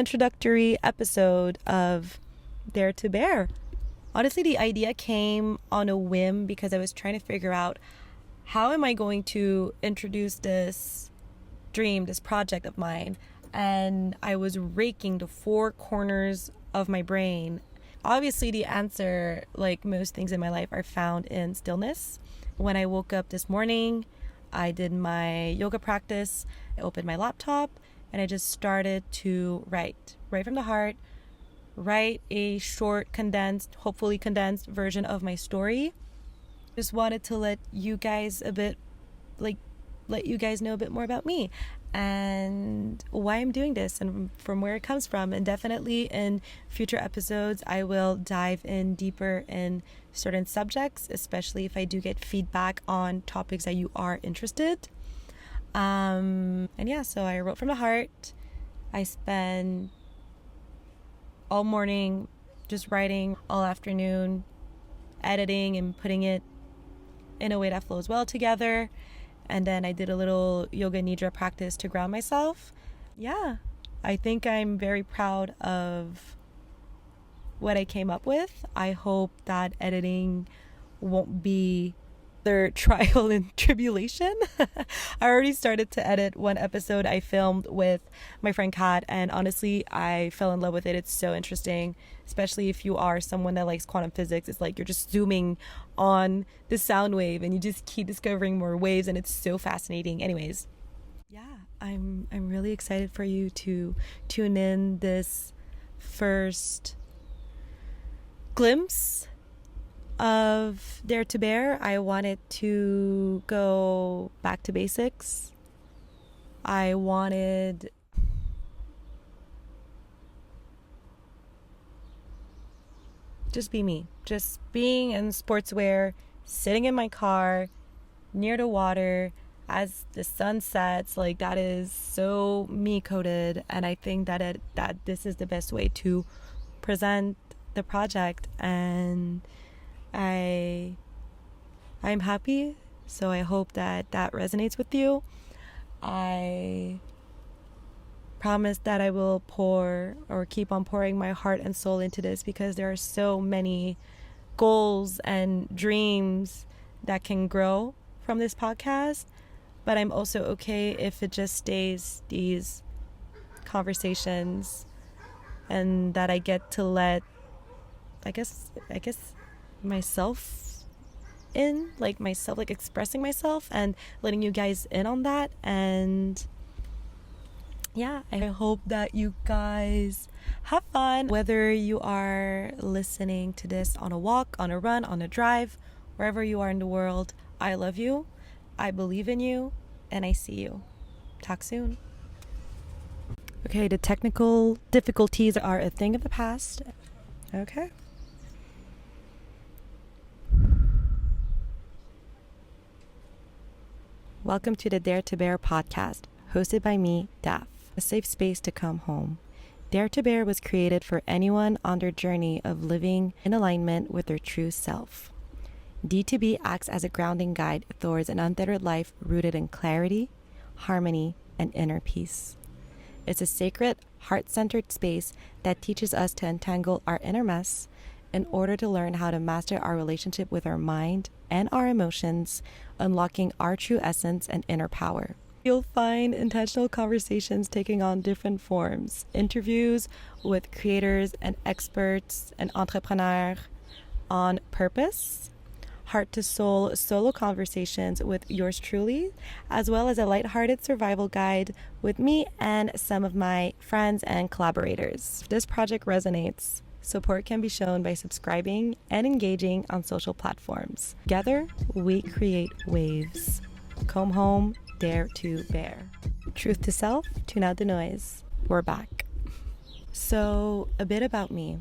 introductory episode of Dare to Bear. Honestly, the idea came on a whim because I was trying to figure out how am I going to introduce this dream, this project of mine. And I was raking the four corners of my brain. Obviously, the answer, like most things in my life, are found in stillness. When I woke up this morning, I did my yoga practice, I opened my laptop, and I just started to write from the heart, write a short, hopefully condensed version of my story. Just wanted to let you guys know a bit more about me and why I'm doing this and from where it comes from. And definitely in future episodes, I will dive in deeper in certain subjects, especially if I do get feedback on topics that you are interested. So I wrote from the heart. I spent all morning just writing, all afternoon editing and putting it in a way that flows well together. And then I did a little yoga nidra practice to ground myself. Yeah, I think I'm very proud of what I came up with. I hope that editing won't be their trial and tribulation. I already started to edit one episode I filmed with my friend Kat, and honestly, I fell in love with it. It's so interesting, especially if you are someone that likes quantum physics. It's like you're just zooming on the sound wave and you just keep discovering more waves, and it's so fascinating. Anyways, yeah, I'm really excited for you to tune in this first glimpse of Dare to Bear. I wanted to go back to basics. I wanted just be me. Just being in sportswear, sitting in my car, near the water, as the sun sets. Like, that is so me coded, and I think that this is the best way to present the project, and I'm happy, so I hope that resonates with you. I promise that I will keep on pouring my heart and soul into this, because there are so many goals and dreams that can grow from this podcast, but I'm also okay if it just stays these conversations, and that I get to let I guess myself in, like expressing myself and letting you guys in on that. And yeah, I hope that you guys have fun, whether you are listening to this on a walk, on a run, on a drive, wherever you are in the world. I love you, I believe in you, and I see you. Talk soon. Okay, the technical difficulties are a thing of the past. Okay. Welcome to the Dare to Bear podcast, hosted by me, Daph, a safe space to come home. Dare to Bear was created for anyone on their journey of living in alignment with their true self. D2B acts as a grounding guide towards an untethered life rooted in clarity, harmony, and inner peace. It's a sacred, heart-centered space that teaches us to untangle our inner mess in order to learn how to master our relationship with our mind and our emotions, unlocking our true essence and inner power. You'll find intentional conversations taking on different forms, interviews with creators and experts and entrepreneurs on purpose, heart to soul solo conversations with yours truly, as well as a lighthearted survival guide with me and some of my friends and collaborators. If this project resonates, support can be shown by subscribing and engaging on social platforms. Together, we create waves. Come home, dare to bear. Truth to self, tune out the noise. We're back. So, a bit about me.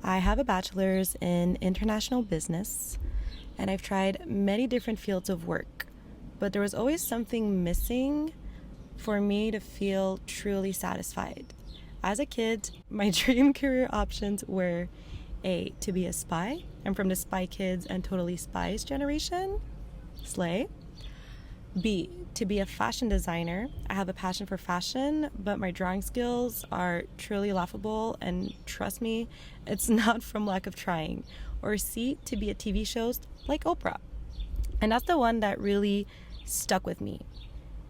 I have a bachelor's in international business, and I've tried many different fields of work, but there was always something missing for me to feel truly satisfied. As a kid, my dream career options were to be a spy. I'm from the Spy Kids and Totally Spies generation. Slay. B, to be a fashion designer. I have a passion for fashion, but my drawing skills are truly laughable, and trust me, it's not from lack of trying. Or C, to be a TV host like Oprah. And that's the one that really stuck with me.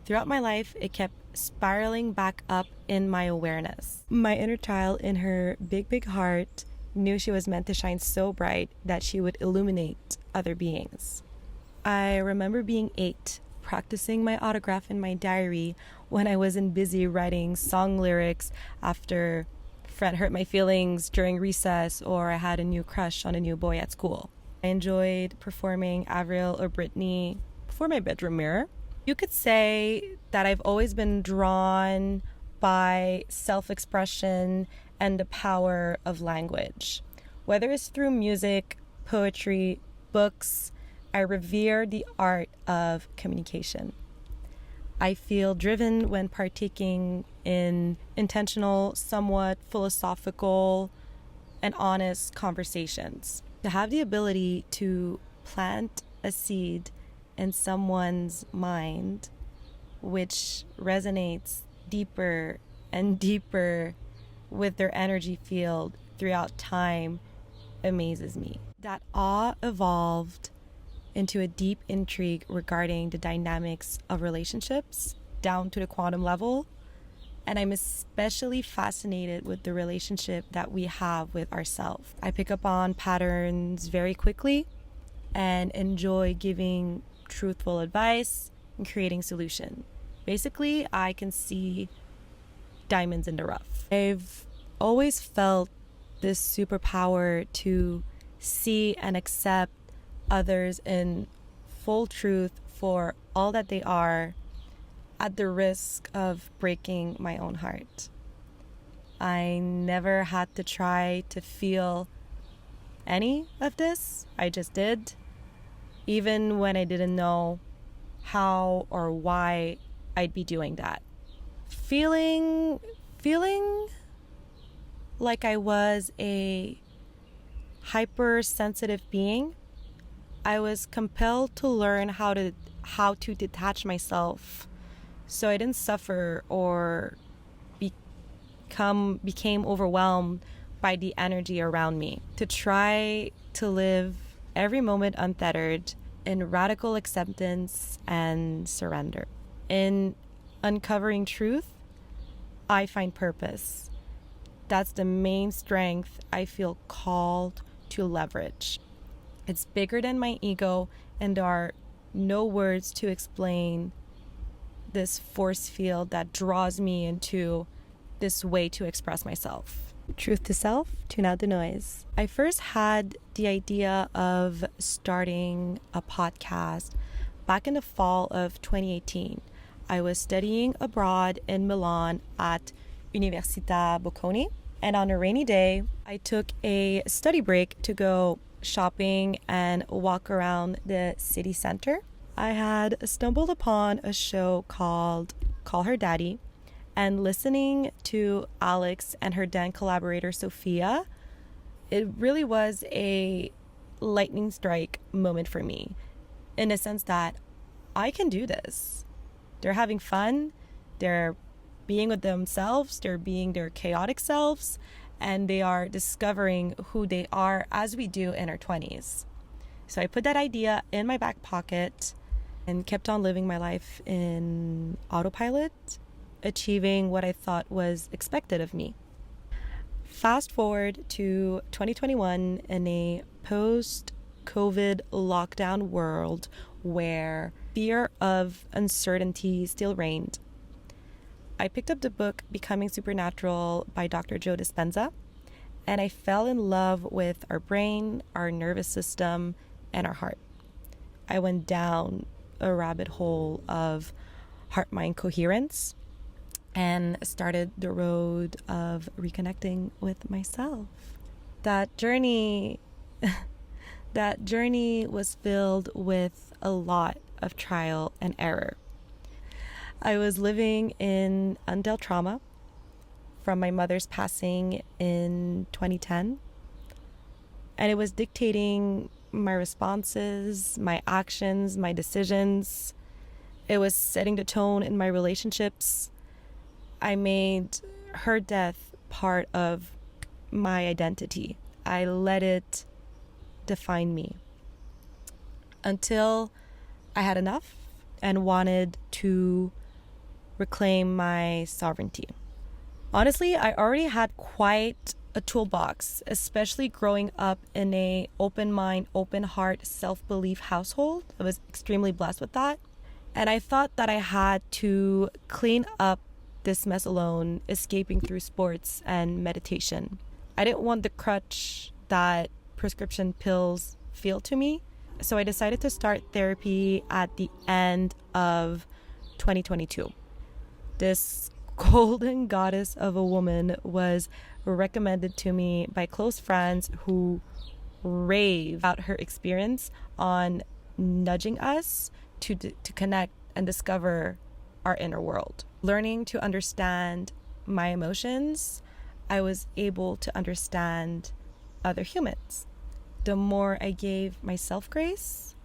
Throughout my life, it kept spiraling back up in my awareness. My inner child, in her big, big heart, knew she was meant to shine so bright that she would illuminate other beings. I remember being 8, practicing my autograph in my diary when I wasn't busy writing song lyrics after a friend hurt my feelings during recess, or I had a new crush on a new boy at school. I enjoyed performing Avril or Britney before my bedroom mirror. You could say that I've always been drawn by self-expression and the power of language. Whether it's through music, poetry, books, I revere the art of communication. I feel driven when partaking in intentional, somewhat philosophical, and honest conversations. To have the ability to plant a seed in someone's mind, which resonates deeper and deeper with their energy field throughout time, amazes me. That awe evolved into a deep intrigue regarding the dynamics of relationships down to the quantum level. And I'm especially fascinated with the relationship that we have with ourselves. I pick up on patterns very quickly and enjoy giving truthful advice and creating solution. Basically, I can see diamonds in the rough. I've always felt this superpower to see and accept others in full truth for all that they are, at the risk of breaking my own heart. I never had to try to feel any of this. I just did, even when I didn't know how or why I'd be doing that. Feeling like I was a hypersensitive being, I was compelled to learn how to detach myself so I didn't suffer or became overwhelmed by the energy around me. To try to live every moment untethered in radical acceptance and surrender. In uncovering truth, I find purpose. That's the main strength I feel called to leverage. It's bigger than my ego, and there are no words to explain this force field that draws me into this way to express myself. Truth to self, tune out the noise. I first had the idea of starting a podcast back in the fall of 2018. I was studying abroad in Milan at Università Bocconi, and on a rainy day, I took a study break to go shopping and walk around the city center. I had stumbled upon a show called Call Her Daddy, and listening to Alex and her then collaborator Sophia, it really was a lightning strike moment for me, in a sense that I can do this. They're having fun, they're being with themselves, they're being their chaotic selves, and they are discovering who they are as we do in our 20s. So I put that idea in my back pocket and kept on living my life in autopilot, achieving what I thought was expected of me. Fast forward to 2021 in a post-COVID lockdown world where fear of uncertainty still reigned. I picked up the book Becoming Supernatural by Dr. Joe Dispenza, and I fell in love with our brain, our nervous system, and our heart. I went down a rabbit hole of heart-mind coherence and started the road of reconnecting with myself. That journey was filled with a lot of trial and error. I was living in undealt trauma from my mother's passing in 2010, and it was dictating my responses, my actions, my decisions, It was setting the tone in my relationships. I made her death part of my identity. I let it define me until I had enough and wanted to reclaim my sovereignty. Honestly, I already had quite a toolbox, especially growing up in a open mind, open heart, self-belief household. I was extremely blessed with that. And I thought that I had to clean up this mess alone, escaping through sports and meditation. I didn't want the crutch that prescription pills feel to me. So I decided to start therapy at the end of 2022. This golden goddess of a woman was recommended to me by close friends who rave about her experience on nudging us to connect and discover our inner world. Learning to understand my emotions, I was able to understand other humans. The more I gave myself grace,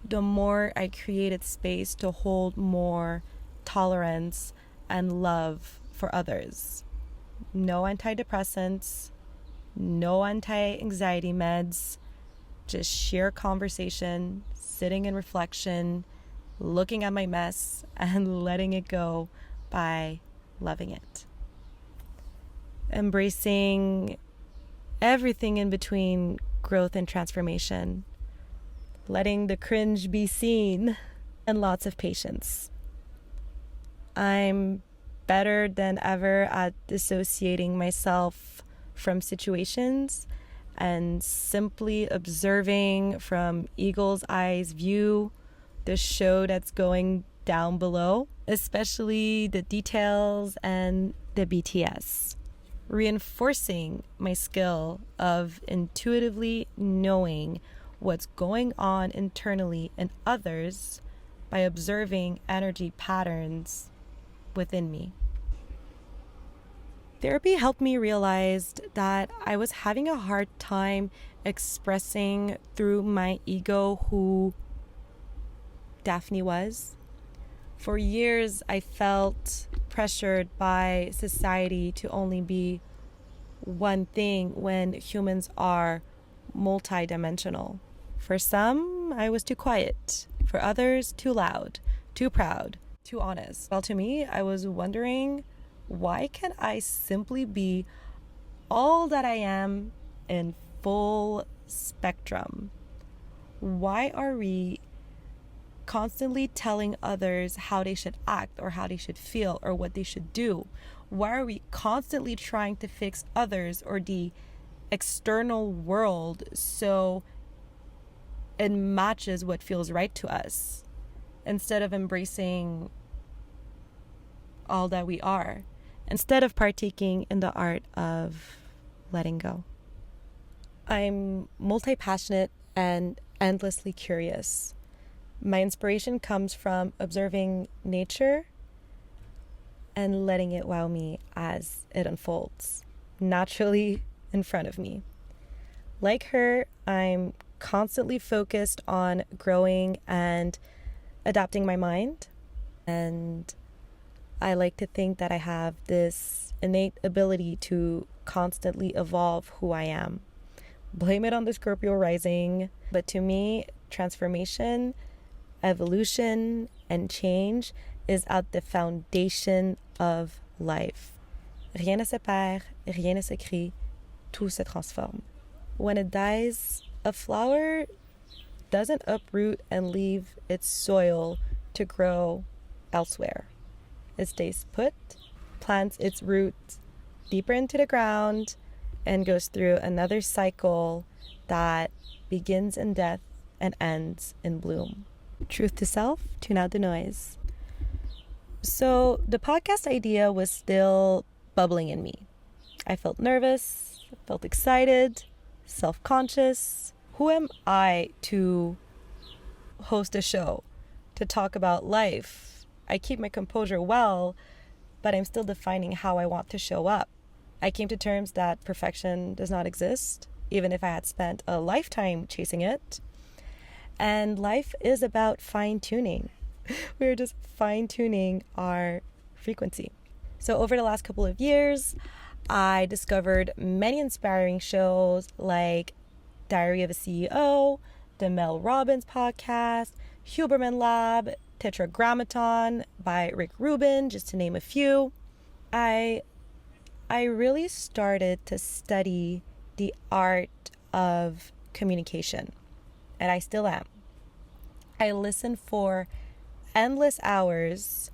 the more I created space to hold more tolerance and love for others. No antidepressants, no anti-anxiety meds, just sheer conversation, sitting in reflection, looking at my mess and letting it go by loving it. Embracing everything in between growth and transformation, letting the cringe be seen, and lots of patience. I'm better than ever at dissociating myself from situations and simply observing from eagle's eyes view the show that's going down below, especially the details and the BTS. Reinforcing my skill of intuitively knowing what's going on internally in others by observing energy patterns within me. Therapy helped me realize that I was having a hard time expressing through my ego who Daphne was. For years, I felt pressured by society to only be one thing when humans are multidimensional. For some, I was too quiet. For others, too loud, too proud, too honest. Well, to me, I was wondering, why can't I simply be all that I am in full spectrum? Why are we constantly telling others how they should act or how they should feel or what they should do? Why are we constantly trying to fix others or the external world so it matches what feels right to us instead of embracing all that we are, instead of partaking in the art of letting go? I'm multi-passionate and endlessly curious. My inspiration comes from observing nature and letting it wow me as it unfolds naturally in front of me. Like her, I'm constantly focused on growing and adapting my mind. And I like to think that I have this innate ability to constantly evolve who I am. Blame it on the Scorpio rising, but to me, transformation, evolution, and change is at the foundation of life. Rien ne se perd, rien ne se crée, tout se transforme. When it dies, a flower doesn't uproot and leave its soil to grow elsewhere. It stays put, plants its roots deeper into the ground, and goes through another cycle that begins in death and ends in bloom. Truth to self, tune out the noise. So the podcast idea was still bubbling in me. I felt nervous, felt excited, self-conscious. Who am I to host a show, to talk about life? I keep my composure well, but I'm still defining how I want to show up. I came to terms that perfection does not exist, even if I had spent a lifetime chasing it. And life is about fine-tuning. We were just fine-tuning our frequency. So over the last couple of years, I discovered many inspiring shows like Diary of a CEO, the Mel Robbins podcast, Huberman Lab, Tetragrammaton by Rick Rubin, just to name a few. I really started to study the art of communication, and I still am. I listened for endless hours,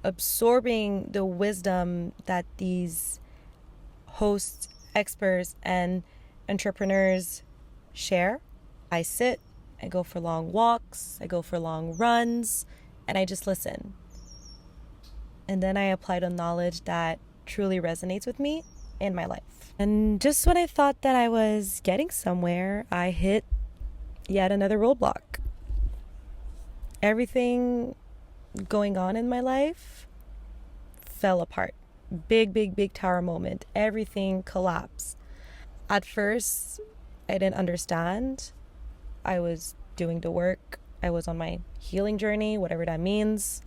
absorbing the wisdom that these hosts, experts, and entrepreneurs share. I sit, I go for long walks, I go for long runs, and I just listen. And then I apply the knowledge that truly resonates with me in my life. And just when I thought that I was getting somewhere, I hit yet another roadblock. Everything going on in my life fell apart. Big tower moment. Everything collapsed. At first, I didn't understand. I was doing the work. I was on my healing journey, whatever that means.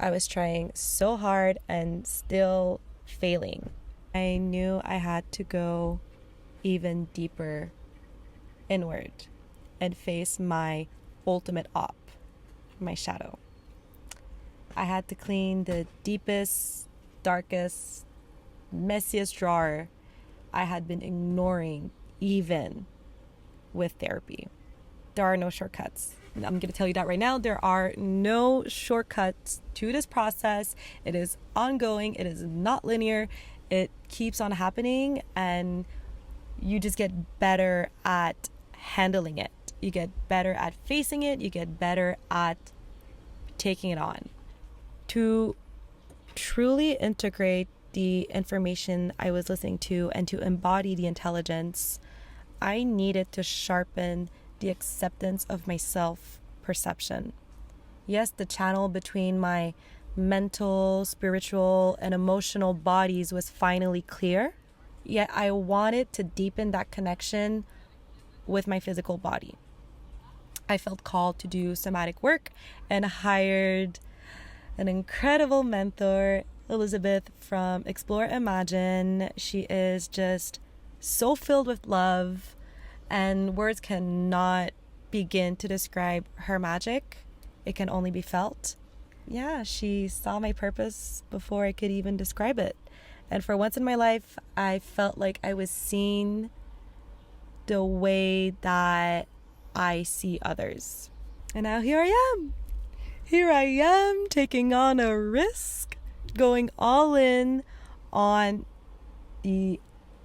I was trying so hard and still failing. I knew I had to go even deeper inward and face my ultimate op, my shadow. I had to clean the deepest, darkest, messiest drawer I had been ignoring, even with therapy. There are no shortcuts. I'm going to tell you that right now. There are no shortcuts to this process. It is ongoing. It is not linear. It keeps on happening, and you just get better at handling it. You get better at facing it. You get better at taking it on. To truly integrate the information I was listening to and to embody the intelligence, I needed to sharpen the acceptance of my self-perception. Yes, the channel between my mental, spiritual, and emotional bodies was finally clear, yet I wanted to deepen that connection with my physical body. I felt called to do somatic work and hired an incredible mentor, Elizabeth from Explore Imagine. She is just so filled with love, and words cannot begin to describe her magic. It can only be felt. Yeah, she saw my purpose before I could even describe it. And for once in my life, I felt like I was seen the way that I see others. And now here I am. Here I am taking on a risk, going all in on the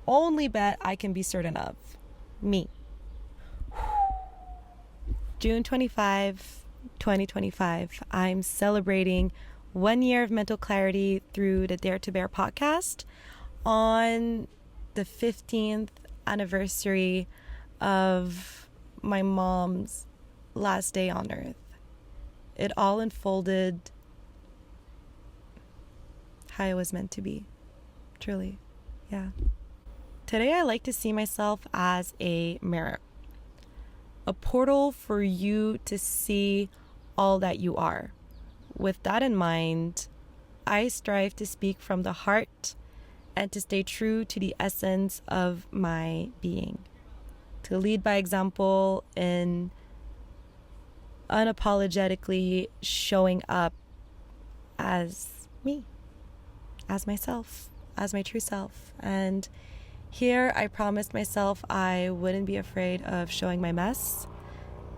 only bet I can be certain of, me. June 25, 2025, I'm celebrating 1 year of mental clarity through the Dare to Bear podcast on the 15th anniversary of my mom's last day on earth. It all unfolded how it was meant to be. Truly. Yeah. Today I like to see myself as a mirror. A portal for you to see all that you are. With that in mind, I strive to speak from the heart and to stay true to the essence of my being. To lead by example in unapologetically showing up as me, as myself, as my true self. And here I promised myself I wouldn't be afraid of showing my mess,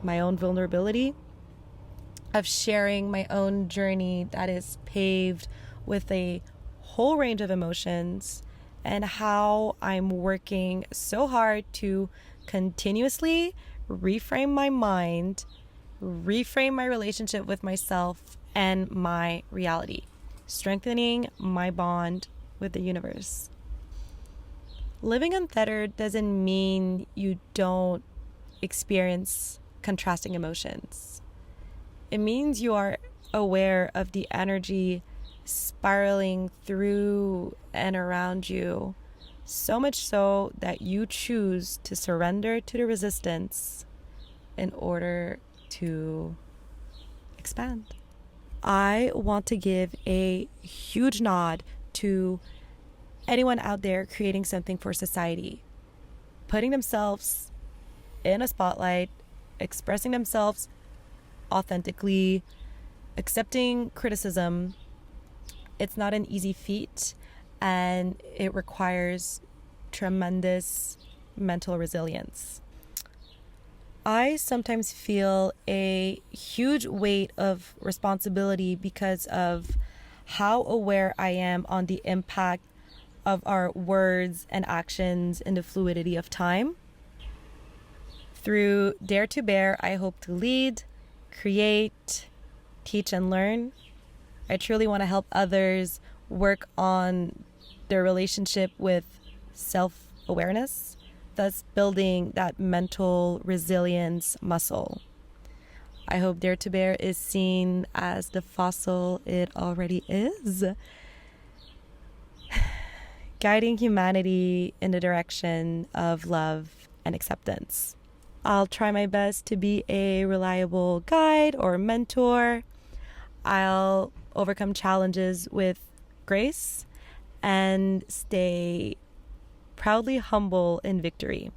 my own vulnerability, of sharing my own journey that is paved with a whole range of emotions, and how I'm working so hard to continuously reframe my mind, reframe my relationship with myself and my reality, strengthening my bond with the universe. Living untethered doesn't mean you don't experience contrasting emotions. It means you are aware of the energy spiraling through and around you, so much so that you choose to surrender to the resistance in order to expand. I want to give a huge nod to anyone out there creating something for society, putting themselves in a spotlight, expressing themselves authentically, accepting criticism. It's not an easy feat, and it requires tremendous mental resilience. I sometimes feel a huge weight of responsibility because of how aware I am on the impact of our words and actions in the fluidity of time. Through Dare to Bear, I hope to lead, create, teach, and learn. I truly want to help others work on their relationship with self-awareness, thus building that mental resilience muscle. I hope Dare to Bear is seen as the fossil it already is, guiding humanity in the direction of love and acceptance. I'll try my best to be a reliable guide or mentor. I'll overcome challenges with grace and stay proudly humble in victory.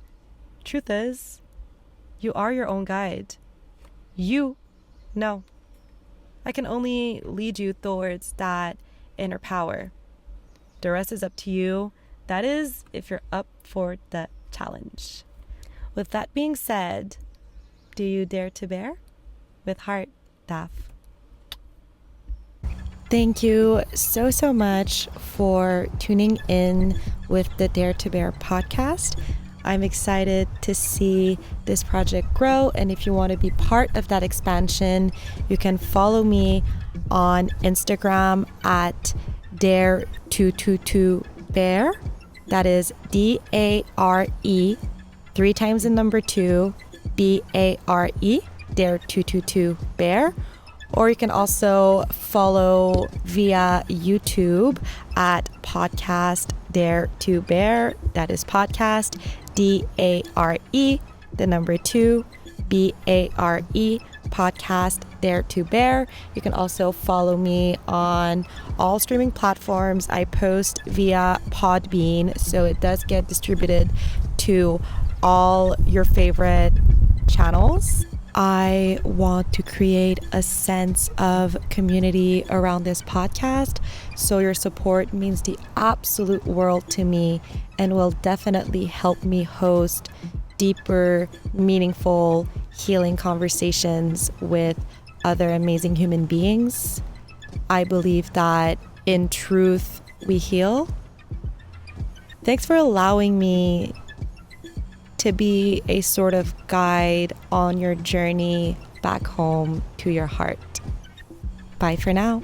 Truth is, you are your own guide. You know. I can only lead you towards that inner power. The rest is up to you. That is, if you're up for the challenge. With that being said, do you dare to bear? With heart, Daph. Thank you so much for tuning in with the Dare to Bear podcast. I'm excited to see this project grow, and if you want to be part of that expansion, you can follow me on Instagram at Dare222Bear. That is DARE, 3 times the number 2, BARE, Dare222Bear. Or you can also follow via YouTube at podcast Dare to Bear. That is podcast DARE, the number 2, BARE, podcast Dare to Bear. You can also follow me on all streaming platforms. I post via Podbean, so it does get distributed to all your favorite channels. I want to create a sense of community around this podcast, so your support means the absolute world to me and will definitely help me host deeper, meaningful, healing conversations with other amazing human beings. I believe that in truth, we heal. Thanks for allowing me to be a sort of guide on your journey back home to your heart. Bye for now.